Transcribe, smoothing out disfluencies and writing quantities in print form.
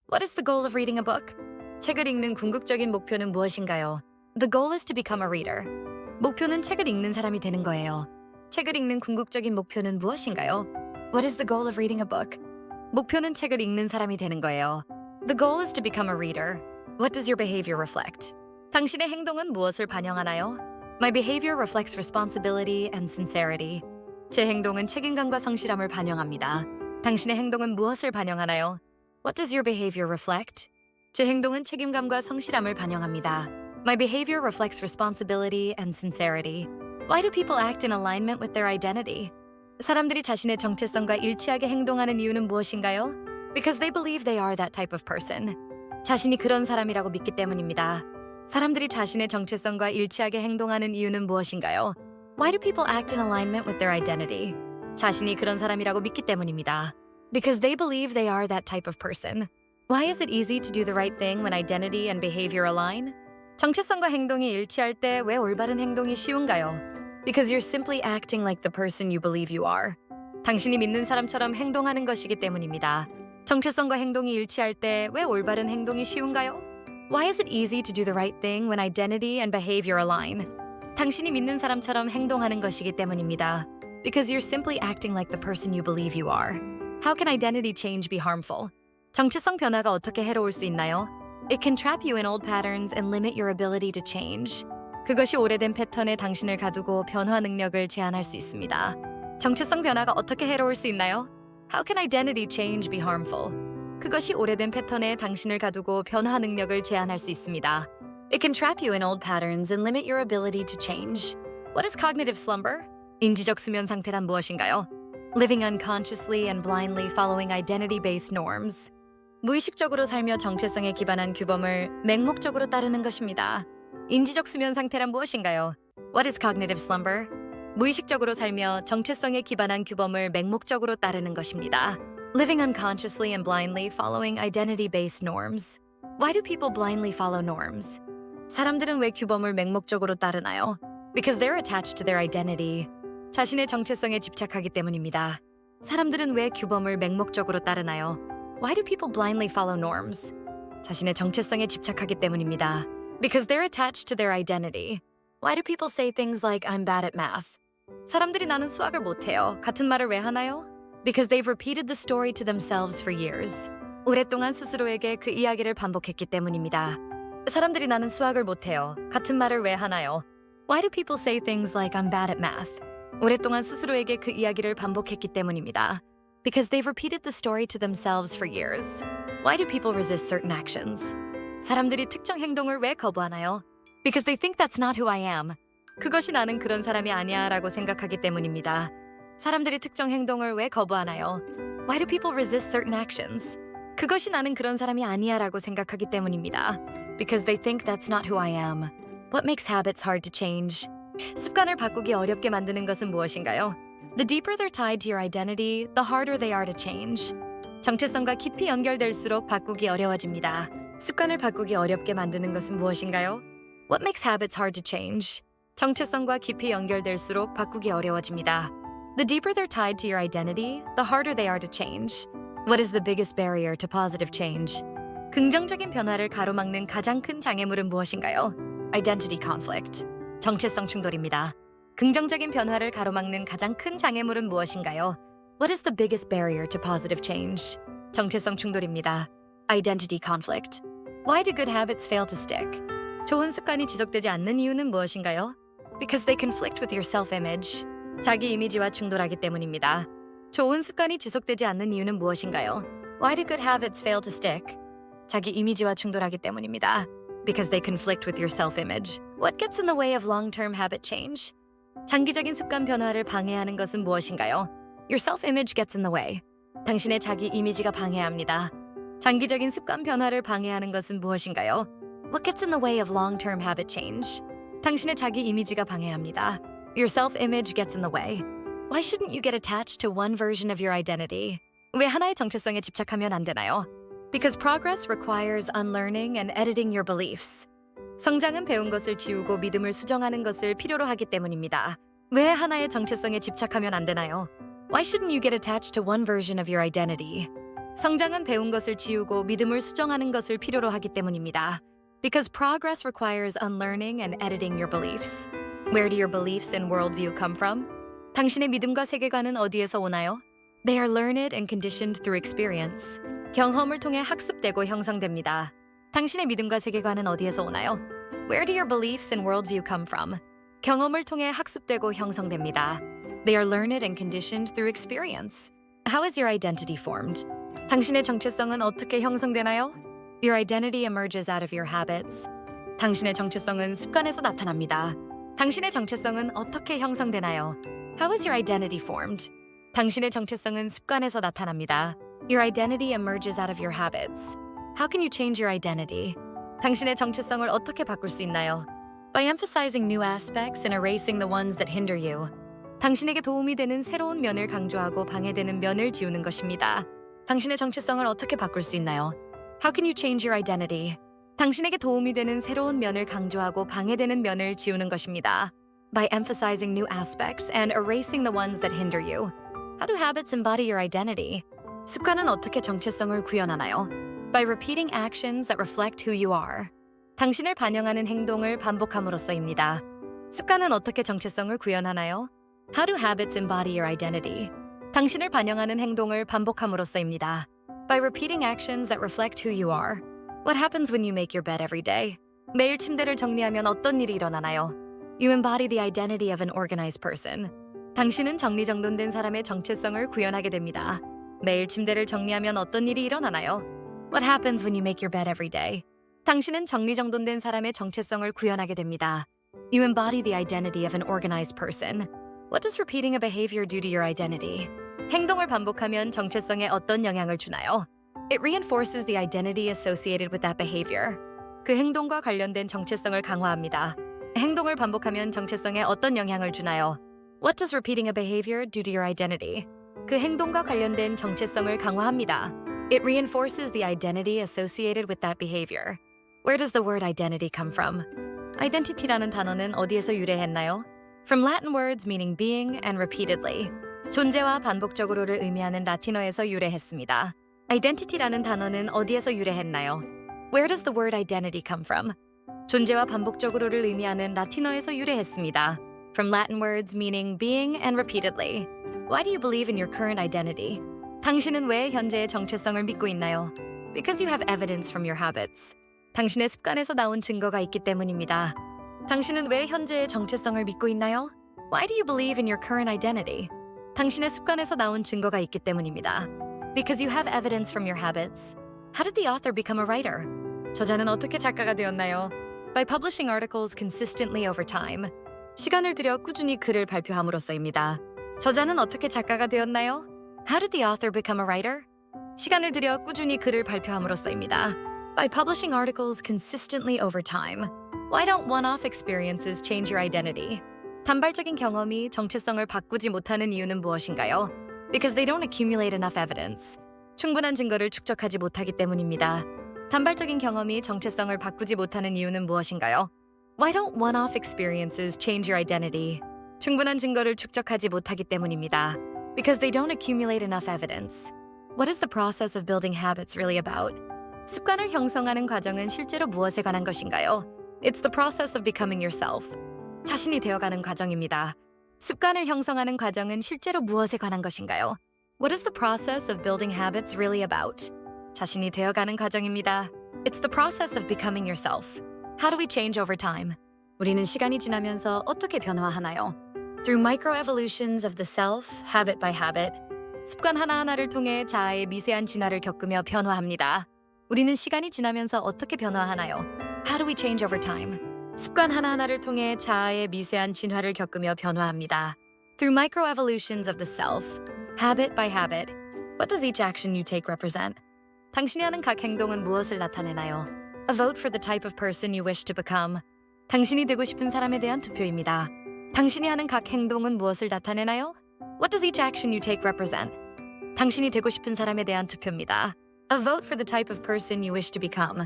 What is the goal of reading a book? 책을 읽는 궁극적인 목표는 무엇인가요? The goal is to become a reader. 목표는 책을 읽는 사람이 되는 거예요. 책을 읽는 궁극적인 목표는 무엇인가요? What is the goal of reading a book? 목표는 책을 읽는 사람이 되는 거예요. The goal is to become a reader. What does your behavior reflect? 당신의 행동은 무엇을 반영하나요? My behavior reflects responsibility and sincerity. 제 행동은 책임감과 성실함을 반영합니다. 당신의 행동은 무엇을 반영하나요? What does your behavior reflect? 제 행동은 책임감과 성실함을 반영합니다. My behavior reflects responsibility and sincerity. Why do people act in alignment with their identity? 사람들이 자신의 정체성과 일치하게 행동하는 이유는 무엇인가요? Because they believe they are that type of person. 자신이 그런 사람이라고 믿기 때문입니다. 사람들이 자신의 정체성과 일치하게 행동하는 이유는 무엇인가요? Why do people act in alignment with their identity? 자신이 그런 사람이라고 믿기 때문입니다. Because they believe they are that type of person. Why is it easy to do the right thing when identity and behavior align? 정체성과 행동이 일치할 때 왜 올바른 행동이 쉬운가요? Because you're simply acting like the person you believe you are. 당신이 믿는 사람처럼 행동하는 것이기 때문입니다. 정체성과 행동이 일치할 때 왜 올바른 행동이 쉬운가요? Why is it easy to do the right thing when identity and behavior align? 당신이 믿는 사람처럼 행동하는 것이기 때문입니다. Because you're simply acting like the person you believe you are. How can identity change be harmful? 정체성 변화가 어떻게 해로울 수 있나요? It can trap you in old patterns and limit your ability to change. 그것이 오래된 패턴에 당신을 가두고 변화 능력을 제한할 수 있습니다. 정체성 변화가 어떻게 해로울 수 있나요? How can identity change be harmful? 그것이 오래된 패턴에 당신을 가두고 변화 능력을 제한할 수 있습니다. It can trap you in old patterns and limit your ability to change. What is cognitive slumber? 인지적 수면 상태란 무엇인가요? Living unconsciously and blindly following identity-based norms. 무의식적으로 살며 정체성에 기반한 규범을 맹목적으로 따르는 것입니다. 인지적 수면 상태란 무엇인가요? What is cognitive slumber? 무의식적으로 살며 정체성에 기반한 규범을 맹목적으로 따르는 것입니다. Living unconsciously and blindly following identity-based norms. Why do people blindly follow norms? 사람들은 왜 규범을 맹목적으로 따르나요? Because they're attached to their identity. 자신의 정체성에 집착하기 때문입니다. 사람들은 왜 규범을 맹목적으로 따르나요? Why do people blindly follow norms? 자신의 정체성에 집착하기 때문입니다. Because they're attached to their identity. Why do people say things like I'm bad at math? 사람들이 나는 수학을 못해요. 같은 말을 왜 하나요? Because they've repeated the story to themselves for years. 오랫동안 스스로에게 그 이야기를 반복했기 때문입니다. 사람들이 나는 수학을 못해요. 같은 말을 왜 하나요? Why do people say things like I'm bad at math? 오랫동안 스스로에게 그 이야기를 반복했기 때문입니다. Because they've repeated the story to themselves for years. Why do people resist certain actions? 사람들이 특정 행동을 왜 거부하나요? Because they think that's not who I am. 그것이 나는 그런 사람이 아니야 라고 생각하기 때문입니다. 사람들이 특정 행동을 왜 거부하나요? Why do people resist certain actions? 그것이 나는 그런 사람이 아니야 라고 생각하기 때문입니다. Because they think that's not who I am. What makes habits hard to change? 습관을 바꾸기 어렵게 만드는 것은 무엇인가요? The deeper they're tied to your identity, the harder they are to change. 정체성과 깊이 연결될수록 바꾸기 어려워집니다. 습관을 바꾸기 어렵게 만드는 것은 무엇인가요? What makes habits hard to change? 정체성과 깊이 연결될수록 바꾸기 어려워집니다. The deeper they're tied to your identity, the harder they are to change. What is the biggest barrier to positive change? 긍정적인 변화를 가로막는 가장 큰 장애물은 무엇인가요? Identity conflict. 정체성 충돌입니다. 긍정적인 변화를 가로막는 가장 큰 장애물은 무엇인가요? What is the biggest barrier to positive change? 정체성 충돌입니다. Identity conflict. Why do good habits fail to stick? 좋은 습관이 지속되지 않는 이유는 무엇인가요? Because they conflict with your self-image. 자기 이미지와 충돌하기 때문입니다. 좋은 습관이 지속되지 않는 이유는 무엇인가요? Why do good habits fail to stick? 자기 이미지와 충돌하기 때문입니다. Because they conflict with your self-image. What gets in the way of long-term habit change? 장기적인 습관 변화를 방해하는 것은 무엇인가요? Your self-image gets in the way. 당신의 자기 이미지가 방해합니다. 장기적인 습관 변화를 방해하는 것은 무엇인가요? What gets in the way of long-term habit change? 당신의 자기 이미지가 방해합니다. Your self-image gets in the way. Why shouldn't you get attached to one version of your identity? 왜 하나의 정체성에 집착하면 안 되나요? Because progress requires unlearning and editing your beliefs. 성장은 배운 것을 지우고 믿음을 수정하는 것을 필요로 하기 때문입니다. 왜 하나의 정체성에 집착하면 안 되나요? Why shouldn't you get attached to one version of your identity? 성장은 배운 것을 지우고 믿음을 수정하는 것을 필요로 하기 때문입니다. Because progress requires unlearning and editing your beliefs. Where do your beliefs and worldview come from? 당신의 믿음과 세계관은 어디에서 오나요? They are learned and conditioned through experience. 경험을 통해 학습되고 형성됩니다. 당신의 믿음과 세계관은 어디에서 오나요? Where do your beliefs and worldview come from? 경험을 통해 학습되고 형성됩니다. They are learned and conditioned through experience. How is your identity formed? 당신의 정체성은 어떻게 형성되나요? Your identity emerges out of your habits. 당신의 정체성은 습관에서 나타납니다. 당신의 정체성은 어떻게 형성되나요? How is your identity formed? 당신의 정체성은 습관에서 나타납니다. Your identity emerges out of your habits. How can you change your identity? 당신의 정체성을 어떻게 바꿀 수 있나요? By emphasizing new aspects and erasing the ones that hinder you. 당신에게 도움이 되는 새로운 면을 강조하고 방해되는 면을 지우는 것입니다. 당신의 정체성을 어떻게 바꿀 수 있나요? How can you change your identity? 당신에게 도움이 되는 새로운 면을 강조하고 방해되는 면을 지우는 것입니다. By emphasizing new aspects and erasing the ones that hinder you. How do habits embody your identity? 습관은 어떻게 정체성을 구현하나요? By repeating actions that reflect who you are. 당신을 반영하는 행동을 반복함으로써입니다. 습관은 어떻게 정체성을 구현하나요? How do habits embody your identity? 당신을 반영하는 행동을 반복함으로써입니다. By repeating actions that reflect who you are. What happens when you make your bed every day? 매일 침대를 정리하면 어떤 일이 일어나나요? You embody the identity of an organized person. 당신은 정리정돈된 사람의 정체성을 구현하게 됩니다. 매일 침대를 정리하면 어떤 일이 일어나나요? What happens when you make your bed every day? 당신은 정리정돈된 사람의 정체성을 구현하게 됩니다. You embody the identity of an organized person. What does repeating a behavior do to your identity? 행동을 반복하면 정체성에 어떤 영향을 주나요? It reinforces the identity associated with that behavior. 그 행동과 관련된 정체성을 강화합니다. 행동을 반복하면 정체성에 어떤 영향을 주나요? What does repeating a behavior do to your identity? 그 행동과 관련된 정체성을 강화합니다. It reinforces the identity associated with that behavior. Where does the word identity come from? identity라는 단어는 어디에서 유래했나요? From Latin words meaning being and repeatedly. 존재와 반복적으로를 의미하는 라틴어에서 유래했습니다. identity라는 단어는 어디에서 유래했나요? Where does the word identity come from? 존재와 반복적으로를 의미하는 라틴어에서 유래했습니다. From Latin words meaning being and repeatedly. Why do you believe in your current identity? 당신은 왜 현재의 정체성을 믿고 있나요? Because you have evidence from your habits. 당신의 습관에서 나온 증거가 있기 때문입니다. 당신은 왜 현재의 정체성을 믿고 있나요? Why do you believe in your current identity? 당신의 습관에서 나온 증거가 있기 때문입니다. Because you have evidence from your habits. How did the author become a writer? 저자는 어떻게 작가가 되었나요? By publishing articles consistently over time. 시간을 들여 꾸준히 글을 발표함으로써입니다. 저자는 어떻게 작가가 되었나요? How did the author become a writer? 시간을 들여 꾸준히 글을 발표함으로써입니다. By publishing articles consistently over time. Why don't one-off experiences change your identity? 단발적인 경험이 정체성을 바꾸지 못하는 이유는 무엇인가요? Because they don't accumulate enough evidence. 충분한 증거를 축적하지 못하기 때문입니다. 단발적인 경험이 정체성을 바꾸지 못하는 이유는 무엇인가요? Why don't one-off experiences change your identity? 충분한 증거를 축적하지 못하기 때문입니다. Because they don't accumulate enough evidence. What is the process of building habits really about? 습관을 형성하는 과정은 실제로 무엇에 관한 것인가요? It's the process of becoming yourself. 자신이 되어가는 과정입니다. 습관을 형성하는 과정은 실제로 무엇에 관한 것인가요? What is the process of building habits really about? 자신이 되어가는 과정입니다. It's the process of becoming yourself. How do we change over time? 우리는 시간이 지나면서 어떻게 변화하나요? Through microevolutions of the self, habit by habit. 습관 하나하나를 통해 자아의 미세한 진화를 겪으며 변화합니다. 우리는 시간이 지나면서 어떻게 변화하나요? How do we change over time? 습관 하나하나를 통해 자아의 미세한 진화를 겪으며 변화합니다. Through microevolutions of the self, habit by habit. What does each action you take represent? 당신이 하는 각 행동은 무엇을 나타내나요? A vote for the type of person you wish to become. 당신이 되고 싶은 사람에 대한 투표입니다. 당신이 하는 각 행동은 무엇을 나타내나요? What does each action you take represent? 당신이 되고 싶은 사람에 대한 투표입니다. A vote for the type of person you wish to become.